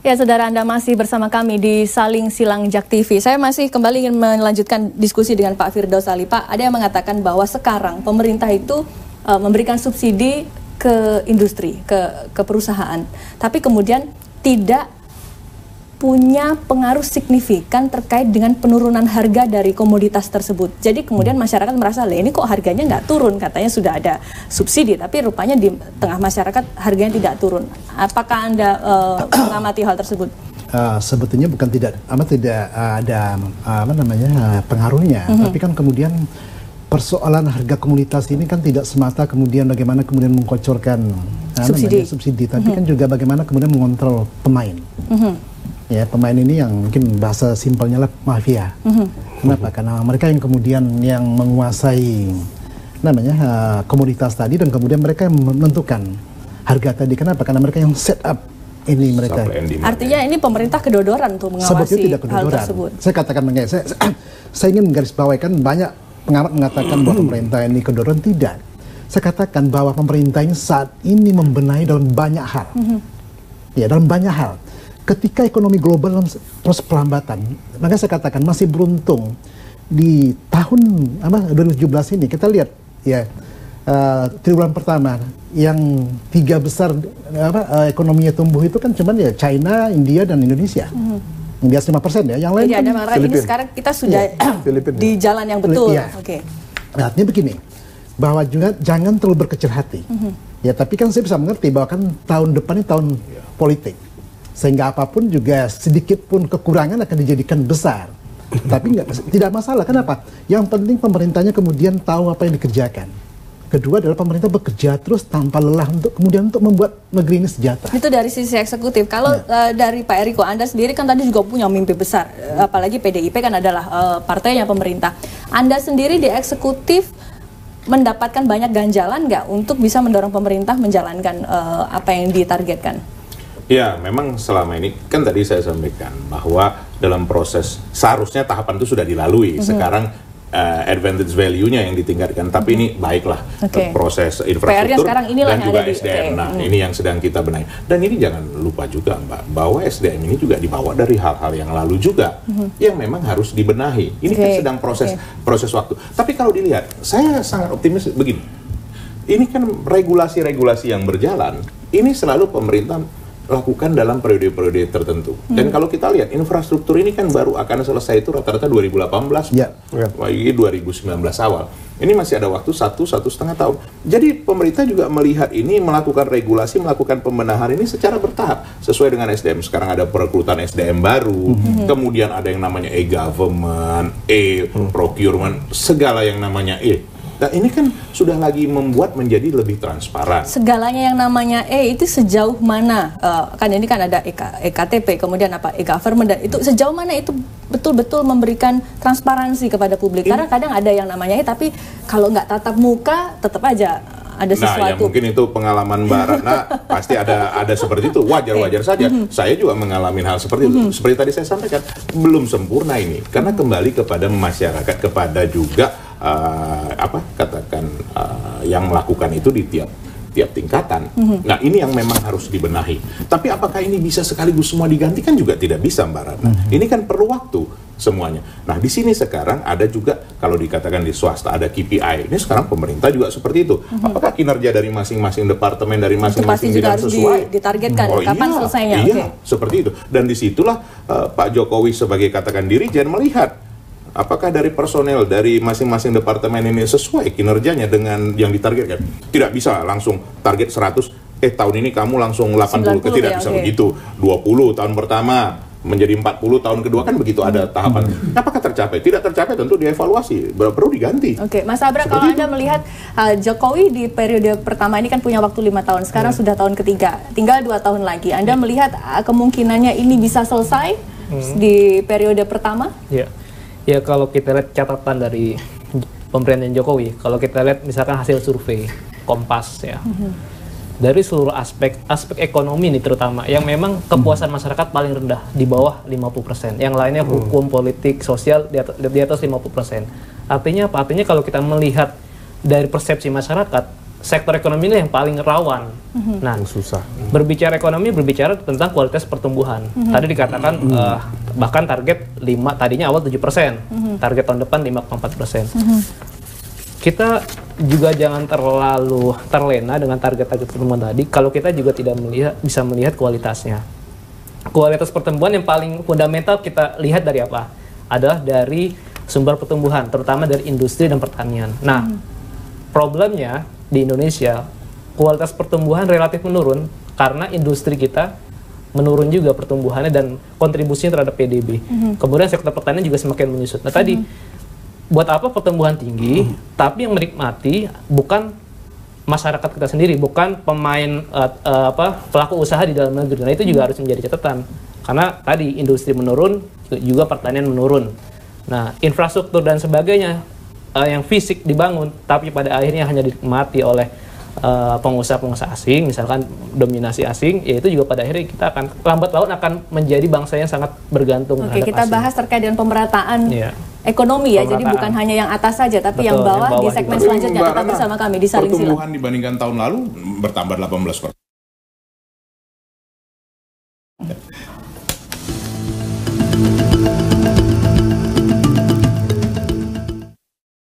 Ya, saudara, Anda masih bersama kami di Saling Silang Jak TV. Saya masih kembali ingin melanjutkan diskusi dengan Pak Firdaus Ali. Pak, ada yang mengatakan bahwa sekarang pemerintah itu memberikan subsidi ke industri, ke perusahaan. Tapi kemudian tidak punya pengaruh signifikan terkait dengan penurunan harga dari komoditas tersebut. Jadi kemudian masyarakat merasa, ini kok harganya nggak turun, katanya sudah ada subsidi, tapi rupanya di tengah masyarakat harganya tidak turun. Apakah Anda mengamati hal tersebut? Sebetulnya bukan tidak ada pengaruhnya, tapi kan kemudian persoalan harga komoditas ini kan tidak semata kemudian bagaimana kemudian mengkocorkan subsidi, tapi kan juga bagaimana kemudian mengontrol pemain. Ya, pemain ini yang mungkin bahasa simpelnya lah mafia. Kenapa? Karena mereka yang kemudian yang menguasai komoditas tadi, dan kemudian mereka yang menentukan harga tadi. Kenapa? Karena mereka yang set up ini mereka. Artinya ini pemerintah kedodoran untuk mengawasi hal tersebut. Saya katakan saya ingin menggarisbawahi, kan banyak pengamat mengatakan bahwa pemerintah ini kedodoran. Tidak. Saya katakan bahwa pemerintah ini saat ini membenahi dalam banyak hal. Ya, dalam banyak hal. Ketika ekonomi global dalam proses pelambatan, maka saya katakan masih beruntung di tahun 2017 ini kita lihat ya, triwulan pertama yang tiga besar ekonominya tumbuh itu kan cuman ya China, India dan Indonesia. Di atas 5% ya, yang lain jadi kan Filipina. Ini sekarang kita sudah di jalan yang betul. Nah, artinya begini, bahwa juga jangan terlalu berkecil hati. Ya, tapi kan saya bisa mengerti bahwa kan tahun depan ini tahun politik. Sehingga apapun juga sedikit pun kekurangan akan dijadikan besar. Tapi tidak masalah. Kenapa? Yang penting pemerintahnya kemudian tahu apa yang dikerjakan. Kedua adalah pemerintah bekerja terus tanpa lelah untuk kemudian untuk membuat negeri ini sejahtera. Itu dari sisi eksekutif. Kalau dari Pak Eriko, Anda sendiri kan tadi juga punya mimpi besar. Apalagi PDIP kan adalah partainya pemerintah. Anda sendiri di eksekutif mendapatkan banyak ganjalan nggak untuk bisa mendorong pemerintah menjalankan apa yang ditargetkan? Ya, memang selama ini kan tadi saya sampaikan bahwa dalam proses seharusnya tahapan itu sudah dilalui. Sekarang advantage value-nya yang ditingkatkan, tapi ini baiklah proses infrastruktur dan juga SDM. Nah, ini yang sedang kita benahi. Dan ini jangan lupa juga, Mbak, bahwa SDM ini juga dibawa dari hal-hal yang lalu juga yang memang harus dibenahi. Ini kan sedang proses waktu. Tapi kalau dilihat, saya sangat optimis begini. Ini kan regulasi-regulasi yang berjalan, ini selalu pemerintah lakukan dalam periode-periode tertentu. Dan kalau kita lihat infrastruktur ini kan baru akan selesai itu rata-rata 2018, lagi 2019 awal. Ini masih ada waktu satu setengah tahun. Jadi pemerintah juga melihat ini, melakukan regulasi, melakukan pembenahan ini secara bertahap sesuai dengan SDM. Sekarang ada perekrutan SDM baru, kemudian ada yang namanya e-government, e-procurement, segala yang namanya Nah, ini kan sudah lagi membuat menjadi lebih transparan. Segalanya yang namanya itu sejauh mana? Kan ini kan ada EKTP, kemudian e-government, dan itu sejauh mana itu betul-betul memberikan transparansi kepada publik? Karena kadang ada yang namanya tapi kalau nggak tatap muka tetap aja ada sesuatu. Nah, ya mungkin itu pengalaman Mbak Ratna pasti ada seperti itu. Wajar-wajar saja. Saya juga mengalami hal seperti itu. Seperti tadi saya sampaikan, belum sempurna ini. Karena kembali kepada masyarakat, kepada juga yang melakukan itu di tiap tingkatan. Nah, ini yang memang harus dibenahi. Tapi apakah ini bisa sekaligus semua diganti? Kan juga tidak bisa, Mbak Ratna. Ini kan perlu waktu semuanya. Nah, di sini sekarang ada juga, kalau dikatakan di swasta ada KPI. Ini sekarang pemerintah juga seperti itu. Apakah kinerja dari masing-masing departemen, dari masing-masing bidang sesuai? Ditargetkan kapan selesainya? Iya, seperti itu. Dan disitulah Pak Jokowi sebagai katakan dirijen melihat apakah dari personel dari masing-masing departemen ini sesuai kinerjanya dengan yang ditargetkan. Tidak bisa langsung target 100, tahun ini kamu langsung 80, tidak bisa begitu. 20 tahun pertama menjadi 40 tahun kedua, kan begitu ada tahapan. Apakah tercapai? Tidak tercapai tentu dievaluasi, perlu diganti. Mas Abra, kalau Anda melihat Jokowi di periode pertama ini kan punya waktu 5 tahun, sekarang sudah tahun ketiga, tinggal 2 tahun lagi. Anda melihat kemungkinannya ini bisa selesai di periode pertama? Ya, kalau kita lihat catatan dari pemerintahan Jokowi, kalau kita lihat misalkan hasil survei Kompas ya, dari seluruh aspek ekonomi ini terutama, yang memang kepuasan masyarakat paling rendah, di bawah 50%. Yang lainnya hukum, politik, sosial di atas 50%. Artinya apa? Artinya kalau kita melihat dari persepsi masyarakat, sektor ekonomi ini yang paling rawan. Nah, susah. Berbicara ekonomi, berbicara tentang kualitas pertumbuhan. Tadi dikatakan bahkan target 5, tadinya awal 7%, target tahun depan 5,4%. Kita juga jangan terlalu terlena dengan target-target pertumbuhan tadi, kalau kita juga tidak bisa melihat kualitasnya. Kualitas pertumbuhan yang paling fundamental kita lihat dari apa? Adalah dari sumber pertumbuhan, terutama dari industri dan pertanian. Nah, problemnya di Indonesia, kualitas pertumbuhan relatif menurun karena industri kita menurun juga pertumbuhannya dan kontribusinya terhadap PDB. Kemudian sektor pertanian juga semakin menyusut. Nah tadi, buat apa pertumbuhan tinggi, tapi yang menikmati bukan masyarakat kita sendiri, bukan pemain pelaku usaha di dalam negeri. Nah itu juga harus menjadi catatan. Karena tadi industri menurun, juga pertanian menurun. Nah infrastruktur dan sebagainya yang fisik dibangun, tapi pada akhirnya hanya dinikmati oleh pengusaha-pengusaha asing, misalkan dominasi asing, ya itu juga pada akhirnya kita akan lambat laun akan menjadi bangsa yang sangat bergantung terhadap asing. Kita bahas terkait dengan pemerataan ekonomi ya, jadi bukan hanya yang atas saja, tapi yang bawah di segmen selanjutnya. Tetap bersama kami di Saling Silang. Pertumbuhan dibandingkan tahun lalu bertambah 18%.